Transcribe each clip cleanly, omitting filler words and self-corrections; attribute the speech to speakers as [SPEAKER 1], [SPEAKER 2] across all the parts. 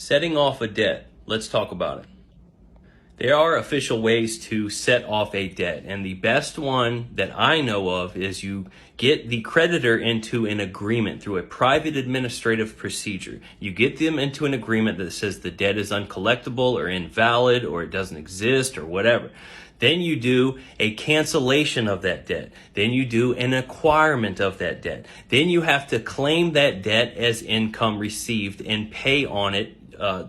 [SPEAKER 1] Setting off a debt. Let's talk about it. There are official ways to set off a debt, and the best one that I know of is you get the creditor into an agreement through a private administrative procedure. You get them into an agreement that says the debt is uncollectible or invalid or it doesn't exist or whatever. Then you do a cancellation of that debt. Then you do an acquirement of that debt. Then you have to claim that debt as income received and pay on it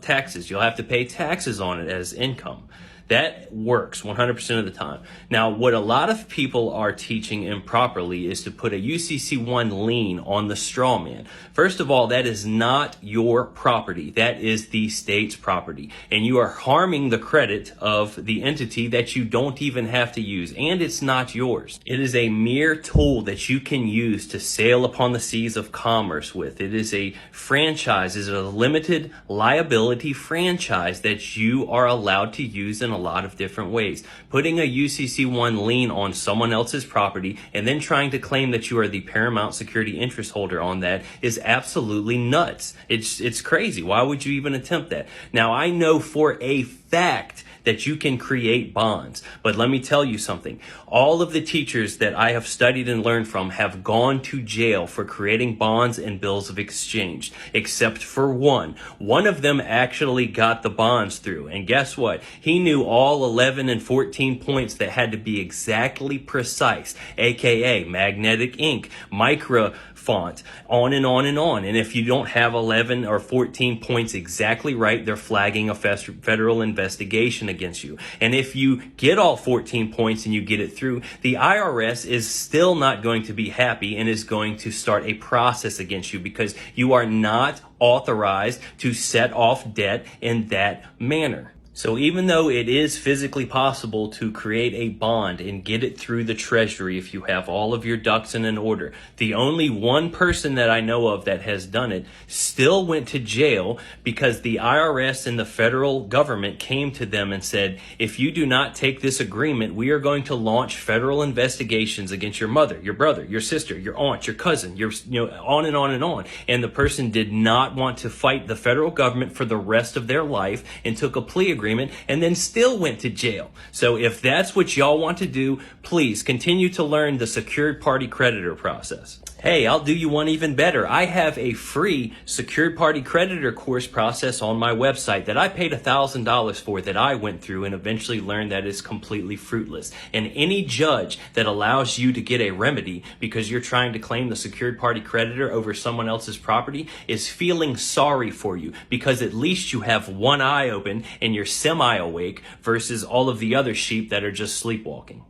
[SPEAKER 1] taxes. You'll have to pay taxes on it as income. That works 100% of the time. Now, what a lot of people are teaching improperly is to put a UCC1 lien on the straw man. First of all, that is not your property. That is the state's property. And you are harming the credit of the entity that you don't even have to use. And it's not yours. It is a mere tool that you can use to sail upon the seas of commerce with. It is a franchise. It is a limited liability franchise that you are allowed to use in a lot of different ways. Putting a UCC1 lien on someone else's property and then trying to claim that you are the paramount security interest holder on that is absolutely nuts. It's crazy. Why would you even attempt that? Now, I know for a fact that you can create bonds. But let me tell you something. All of the teachers that I have studied and learned from have gone to jail for creating bonds and bills of exchange, except for one. One of them actually got the bonds through. And guess what? He knew all 11 and 14 points that had to be exactly precise, aka magnetic ink, micro font, on and on and on. And if you don't have 11 or 14 points exactly right, they're flagging a federal investigation against you. And if you get all 14 points and you get it through, the IRS is still not going to be happy and is going to start a process against you because you are not authorized to set off debt in that manner. So even though it is physically possible to create a bond and get it through the Treasury if you have all of your ducks in an order, the only one person that I know of that has done it still went to jail because the IRS and the federal government came to them and said, if you do not take this agreement, we are going to launch federal investigations against your mother, your brother, your sister, your aunt, your cousin, on and on and on. And the person did not want to fight the federal government for the rest of their life and took a plea agreement and then still went to jail. So if that's what y'all want to do, please continue to learn the secured party creditor process. Hey, I'll do you one even better. I have a free secured party creditor course process on my website that I paid $1,000 for that I went through and eventually learned that is completely fruitless. And any judge that allows you to get a remedy because you're trying to claim the secured party creditor over someone else's property is feeling sorry for you because at least you have one eye open and you're semi-awake versus all of the other sheep that are just sleepwalking.